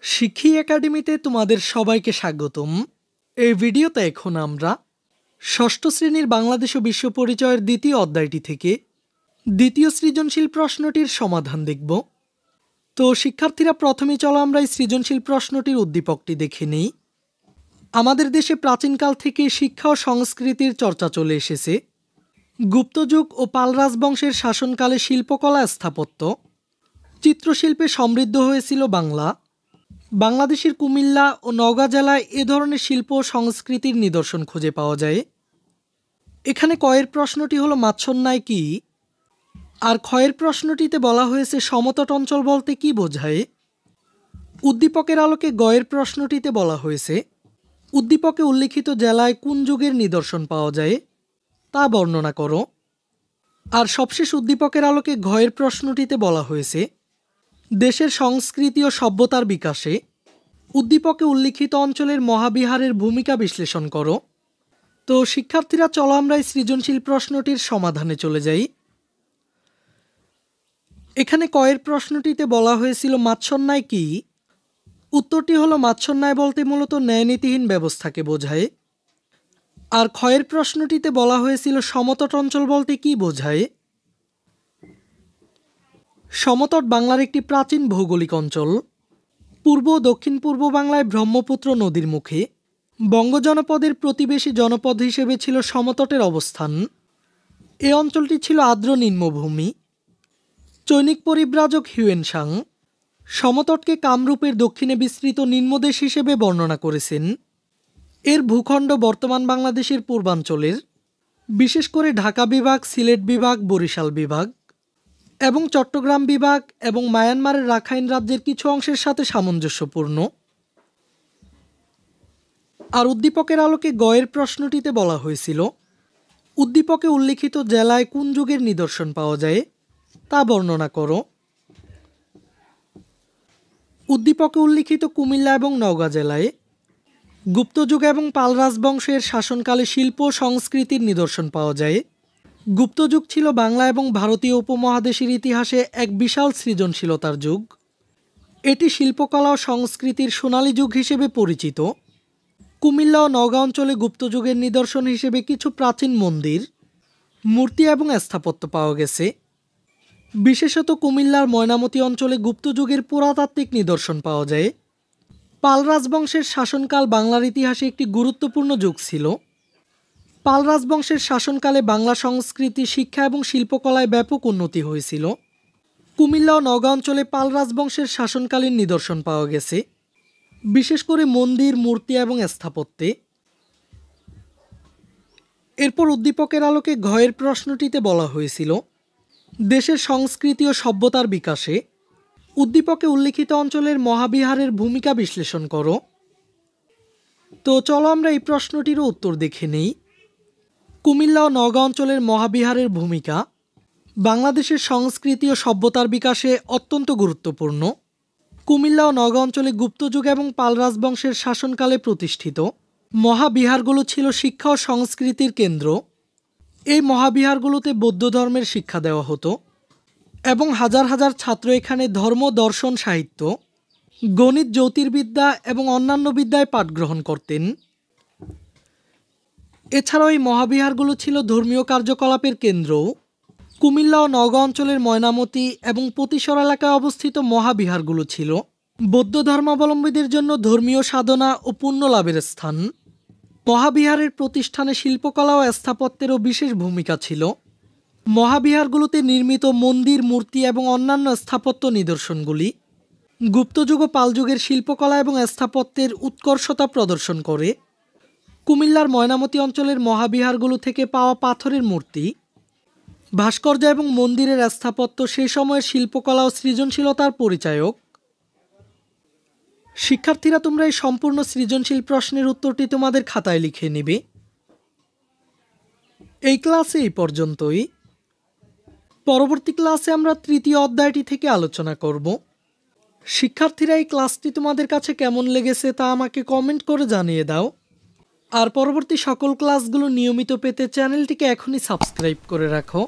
শিক্ষি একাডেমিতে তোমাদের সবাইকে স্বাগতম। এই ভিডিওতে এখন আমরা ষষ্ঠ শ্রেণীর বাংলাদেশ ও বিশ্ব পরিচয়ের দ্বিতীয় অধ্যায়টি থেকে দ্বিতীয় সৃজনশীল প্রশ্নটির সমাধান দেখব। তো শিক্ষার্থীরা, প্রথমে চলো আমরা এই সৃজনশীল প্রশ্নটির উদ্দীপকটি দেখে নিই। আমাদের দেশে প্রাচীনকাল থেকে শিক্ষা ও সংস্কৃতির চর্চা চলে এসেছে। গুপ্তযুগ ও পাল রাজবংশের শাসনকালে শিল্পকলা, স্থাপত্য, চিত্রশিল্পে সমৃদ্ধ হয়েছিল বাংলা। বাংলাদেশের কুমিল্লা ও নওগাঁ জেলায় এ ধরনের শিল্প ও সংস্কৃতির নিদর্শন খুঁজে পাওয়া যায়। এখানে কয়ের প্রশ্নটি হলো মাৎসন্যায় কি, আর ক্ষয়ের প্রশ্নটিতে বলা হয়েছে সমতট অঞ্চল বলতে কি বোঝায়। উদ্দীপকের আলোকে গয়ের প্রশ্নটিতে বলা হয়েছে উদ্দীপকে উল্লিখিত জেলায় কোন যুগের নিদর্শন পাওয়া যায় তা বর্ণনা করো। আর সবশেষ উদ্দীপকের আলোকে ঘয়ের প্রশ্নটিতে বলা হয়েছে দেশের সংস্কৃতি ও সভ্যতার বিকাশে উদ্দীপকে উল্লিখিত অঞ্চলের মহাবিহারের ভূমিকা বিশ্লেষণ করো। তো শিক্ষার্থীরা, চলো আমরা এই সৃজনশীল প্রশ্নটির সমাধানে চলে যাই। এখানে কয়ের প্রশ্নটিতে বলা হয়েছিল মাৎসন্যায় কি। উত্তরটি হলো মাৎসন্যায় বলতে মূলত ন্যায়নীতিহীন ব্যবস্থাকে বোঝায়। আর ক্ষয়ের প্রশ্নটিতে বলা হয়েছিল সমতট অঞ্চল বলতে কি বোঝায়। সমতট বাংলার একটি প্রাচীন ভৌগোলিক অঞ্চল। পূর্ব ও দক্ষিণ পূর্ব বাংলায় ব্রহ্মপুত্র নদীর মুখে বঙ্গ জনপদের প্রতিবেশী জনপদ হিসেবে ছিল সমতটের অবস্থান। এ অঞ্চলটি ছিল আর্দ্র নিম্নভূমি। চৈনিক পরিব্রাজক হিউয়েনসাং সমতটকে কামরূপের দক্ষিণে বিস্তৃত নিম্নদেশ হিসেবে বর্ণনা করেছেন। এর ভূখণ্ড বর্তমান বাংলাদেশের পূর্বাঞ্চলের, বিশেষ করে ঢাকা বিভাগ, সিলেট বিভাগ, বরিশাল বিভাগ এবং চট্টগ্রাম বিভাগ এবং মায়ানমারের রাখাইন রাজ্যের কিছু অংশের সাথে সামঞ্জস্যপূর্ণ। আর উদ্দীপকের আলোকে গয়ের প্রশ্নটিতে বলা হয়েছিল উদ্দীপকে উল্লিখিত জেলায় কোন যুগের নিদর্শন পাওয়া যায় তা বর্ণনা করো। উদ্দীপকে উল্লিখিত কুমিল্লা এবং নওগাঁ জেলায় গুপ্তযুগ এবং পাল রাজবংশের শাসনকালে শিল্প ও সংস্কৃতির নিদর্শন পাওয়া যায়। গুপ্তযুগ ছিল বাংলা এবং ভারতীয় উপমহাদেশের ইতিহাসে এক বিশাল সৃজনশীলতার যুগ। এটি শিল্পকলা ও সংস্কৃতির সোনালী যুগ হিসেবে পরিচিত। কুমিল্লা ও নওগাঁ অঞ্চলে গুপ্তযুগের নিদর্শন হিসেবে কিছু প্রাচীন মন্দির, মূর্তি এবং স্থাপত্য পাওয়া গেছে। বিশেষত কুমিল্লার ময়নামতি অঞ্চলে গুপ্তযুগের পুরাতাত্ত্বিক নিদর্শন পাওয়া যায়। পাল রাজবংশের শাসনকাল বাংলার ইতিহাসে একটি গুরুত্বপূর্ণ যুগ ছিল। পাল রাজবংশের শাসনকালে বাংলা সংস্কৃতি, শিক্ষা এবং শিল্পকলায় ব্যাপক উন্নতি হয়েছিল। কুমিল্লা ও নওগাঁ অঞ্চলে পাল রাজবংশের শাসনকালীন নিদর্শন পাওয়া গেছে, বিশেষ করে মন্দির, মূর্তি এবং স্থাপত্যে। এরপর উদ্দীপকের আলোকে ঘয়ের প্রশ্নটিতে বলা হয়েছিল দেশের সংস্কৃতি ও সভ্যতার বিকাশে উদ্দীপকে উল্লিখিত অঞ্চলের মহাবিহারের ভূমিকা বিশ্লেষণ করো। তো চলো আমরা এই প্রশ্নটিরও উত্তর দেখে নেই। কুমিল্লা ও নওগাঁ অঞ্চলের মহাবিহারের ভূমিকা বাংলাদেশের সংস্কৃতি ও সভ্যতার বিকাশে অত্যন্ত গুরুত্বপূর্ণ। কুমিল্লা ও নওগাঁ অঞ্চলে গুপ্তযুগ এবং পাল রাজবংশের শাসনকালে প্রতিষ্ঠিত মহাবিহারগুলো ছিল শিক্ষা ও সংস্কৃতির কেন্দ্র। এই মহাবিহারগুলোতে বৌদ্ধ ধর্মের শিক্ষা দেওয়া হতো এবং হাজার হাজার ছাত্র এখানে ধর্ম, দর্শন, সাহিত্য, গণিত, জ্যোতির্বিদ্যা এবং অন্যান্য বিদ্যায় পাঠ গ্রহণ করতেন। এছাড়াও এই মহাবিহারগুলো ছিল ধর্মীয় কার্যকলাপের কেন্দ্র। কুমিল্লা ও নওগাঁ অঞ্চলের ময়নামতি এবং পতিসর এলাকায় অবস্থিত মহাবিহারগুলো ছিল বৌদ্ধ ধর্মাবলম্বীদের জন্য ধর্মীয় সাধনা ও পুণ্য লাভের স্থান। মহাবিহারের প্রতিষ্ঠানে শিল্পকলা ও স্থাপত্যেরও বিশেষ ভূমিকা ছিল। মহাবিহারগুলোতে নির্মিত মন্দির, মূর্তি এবং অন্যান্য স্থাপত্য নিদর্শনগুলি গুপ্তযুগ ও পালযুগের শিল্পকলা এবং স্থাপত্যের উৎকর্ষতা প্রদর্শন করে। কুমিল্লার ময়নামতি অঞ্চলের মহাবিহারগুলো থেকে পাওয়া পাথরের মূর্তি, ভাস্কর্য এবং মন্দিরের স্থাপত্য সে সময়ের শিল্পকলা ও সৃজনশীলতার পরিচায়ক। শিক্ষার্থীরা, তোমরা এই সম্পূর্ণ সৃজনশীল প্রশ্নের উত্তরটি তোমাদের খাতায় লিখে নিবে। এই ক্লাসে এই পর্যন্তই। পরবর্তী ক্লাসে আমরা তৃতীয় অধ্যায়টি থেকে আলোচনা করব। শিক্ষার্থীরা, এই ক্লাসটি তোমাদের কাছে কেমন লেগেছে তা আমাকে কমেন্ট করে জানিয়ে দাও। আর পরবর্তী সকল ক্লাসগুলো নিয়মিত পেতে চ্যানেলটিকে এখনই সাবস্ক্রাইব করে রাখো।